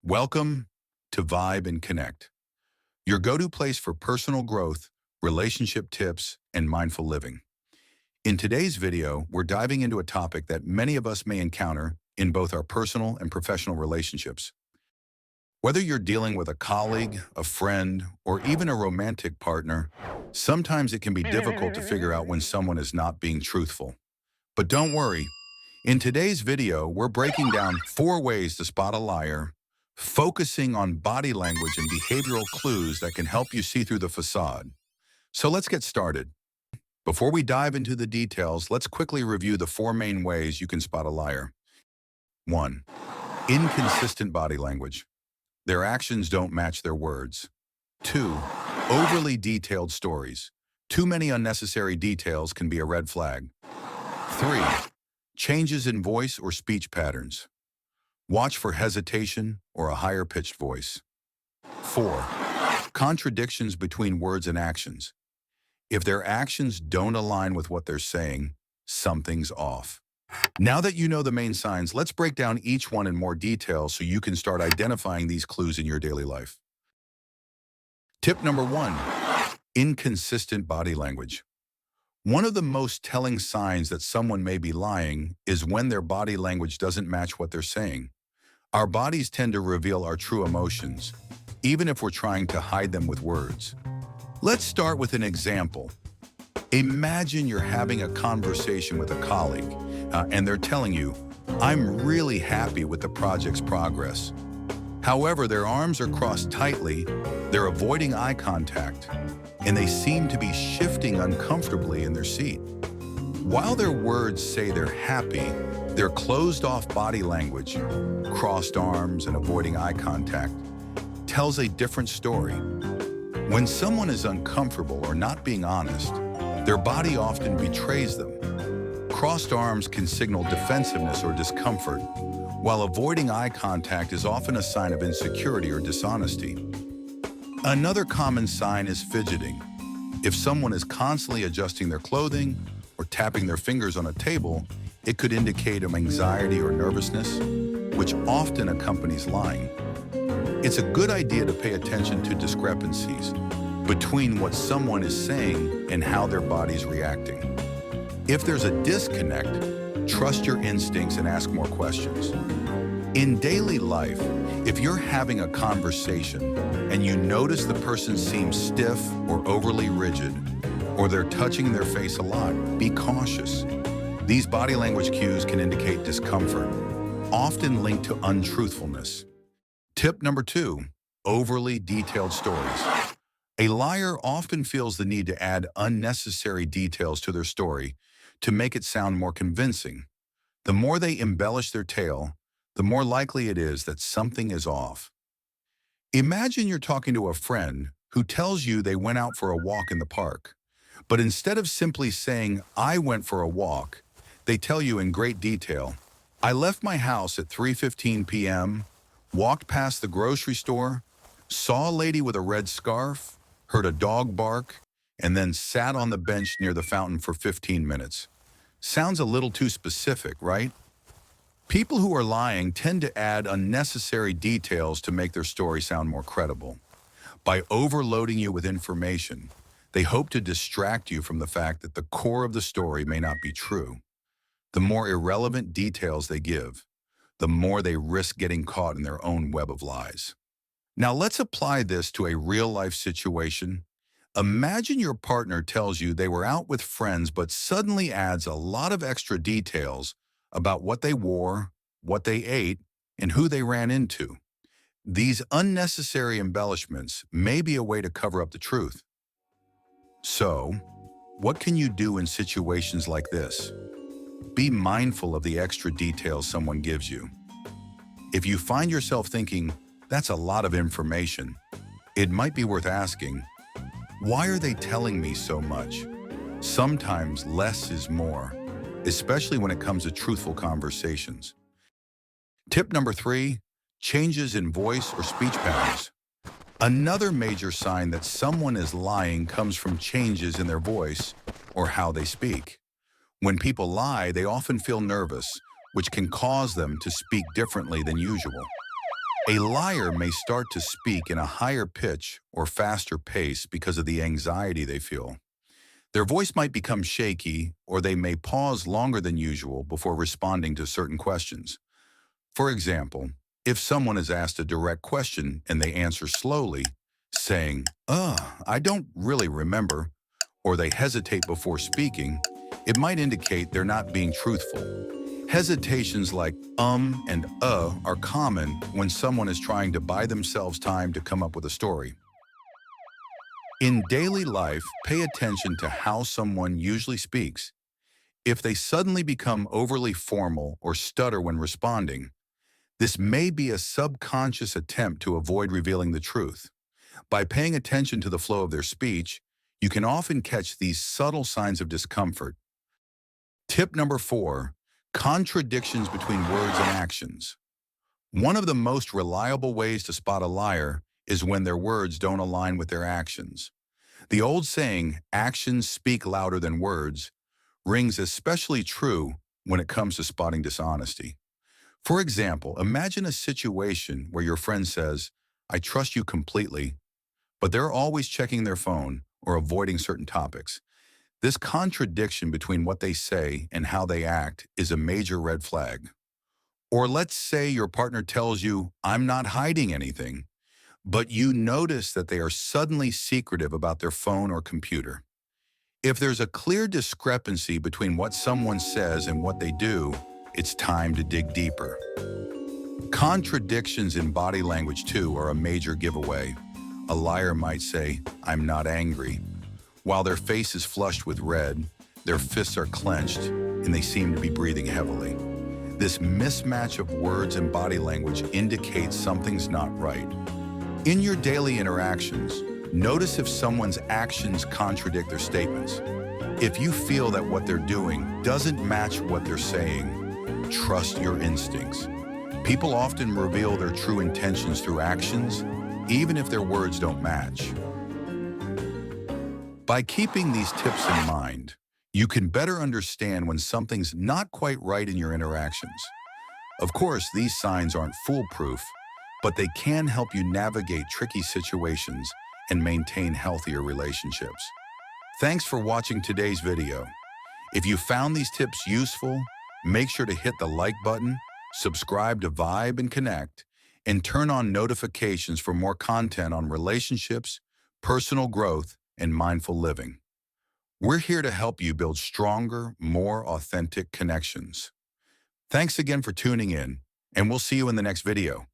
Welcome to Vibe and Connect, your go-to place for personal growth, relationship tips, and mindful living. In today's video, we're diving into a topic that many of us may encounter in both our personal and professional relationships. Whether you're dealing with a colleague, a friend, or even a romantic partner, sometimes it can be difficult to figure out when someone is not being truthful. But don't worry, in today's video, we're breaking down 4 ways to spot a liar, focusing on body language and behavioral clues that can help you see through the facade. So let's get started. Before we dive into the details, let's quickly review the 4 main ways you can spot a liar. 1. Inconsistent body language. Their actions don't match their words. 2. Overly detailed stories. Too many unnecessary details can be a red flag. 3. Changes in voice or speech patterns. Watch for hesitation or a higher-pitched voice. 4. Contradictions between words and actions. If their actions don't align with what they're saying, something's off. Now that you know the main signs, let's break down each one in more detail so you can start identifying these clues in your daily life. Tip number 1, inconsistent body language. One of the most telling signs that someone may be lying is when their body language doesn't match what they're saying. Our bodies tend to reveal our true emotions, even if we're trying to hide them with words. Let's start with an example. Imagine you're having a conversation with a colleague, and they're telling you, "I'm really happy with the project's progress." However, their arms are crossed tightly, they're avoiding eye contact, and they seem to be shifting uncomfortably in their seat. While their words say they're happy, their closed-off body language, crossed arms and avoiding eye contact, tells a different story. When someone is uncomfortable or not being honest, their body often betrays them. Crossed arms can signal defensiveness or discomfort, while avoiding eye contact is often a sign of insecurity or dishonesty. Another common sign is fidgeting. If someone is constantly adjusting their clothing or tapping their fingers on a table, it could indicate anxiety or nervousness, which often accompanies lying. It's a good idea to pay attention to discrepancies between what someone is saying and how their body's reacting. If there's a disconnect, trust your instincts and ask more questions. In daily life, if you're having a conversation and you notice the person seems stiff or overly rigid, or they're touching their face a lot, be cautious. These body language cues can indicate discomfort, often linked to untruthfulness. Tip number 2, overly detailed stories. A liar often feels the need to add unnecessary details to their story to make it sound more convincing. The more they embellish their tale, the more likely it is that something is off. Imagine you're talking to a friend who tells you they went out for a walk in the park, but instead of simply saying, "I went for a walk," they tell you in great detail, "I left my house at 3:15 p.m., walked past the grocery store, saw a lady with a red scarf, heard a dog bark, and then sat on the bench near the fountain for 15 minutes. Sounds a little too specific, right? People who are lying tend to add unnecessary details to make their story sound more credible. By overloading you with information, they hope to distract you from the fact that the core of the story may not be true. The more irrelevant details they give, the more they risk getting caught in their own web of lies. Now let's apply this to a real-life situation. Imagine your partner tells you they were out with friends but suddenly adds a lot of extra details about what they wore, what they ate, and who they ran into. These unnecessary embellishments may be a way to cover up the truth. So, what can you do in situations like this? Be mindful of the extra details someone gives you. If you find yourself thinking, "That's a lot of information," it might be worth asking, why are they telling me so much? Sometimes less is more, especially when it comes to truthful conversations. Tip number 3, changes in voice or speech patterns. Another major sign that someone is lying comes from changes in their voice or how they speak. When people lie, they often feel nervous, which can cause them to speak differently than usual. A liar may start to speak in a higher pitch or faster pace because of the anxiety they feel. Their voice might become shaky, or they may pause longer than usual before responding to certain questions. For example, if someone is asked a direct question and they answer slowly, saying, I don't really remember, or they hesitate before speaking, it might indicate they're not being truthful. Hesitations like and are common when someone is trying to buy themselves time to come up with a story. In daily life, pay attention to how someone usually speaks. If they suddenly become overly formal or stutter when responding, this may be a subconscious attempt to avoid revealing the truth. By paying attention to the flow of their speech, you can often catch these subtle signs of discomfort. Tip number 4, contradictions between words and actions. One of the most reliable ways to spot a liar is when their words don't align with their actions. The old saying, actions speak louder than words, rings especially true when it comes to spotting dishonesty. For example, imagine a situation where your friend says, I trust you completely, but they're always checking their phone or avoiding certain topics. This contradiction between what they say and how they act is a major red flag. Or let's say your partner tells you, I'm not hiding anything, but you notice that they are suddenly secretive about their phone or computer. If there's a clear discrepancy between what someone says and what they do, it's time to dig deeper. Contradictions in body language, too, are a major giveaway. A liar might say, I'm not angry, while their face is flushed with red, their fists are clenched, and they seem to be breathing heavily. This mismatch of words and body language indicates something's not right. In your daily interactions, notice if someone's actions contradict their statements. If you feel that what they're doing doesn't match what they're saying, trust your instincts. People often reveal their true intentions through actions, even if their words don't match. By keeping these tips in mind, you can better understand when something's not quite right in your interactions. Of course, these signs aren't foolproof, but they can help you navigate tricky situations and maintain healthier relationships. Thanks for watching today's video. If you found these tips useful, make sure to hit the like button, subscribe to Vibe and Connect, and turn on notifications for more content on relationships, personal growth, and mindful living. We're here to help you build stronger, more authentic connections. Thanks again for tuning in, and we'll see you in the next video.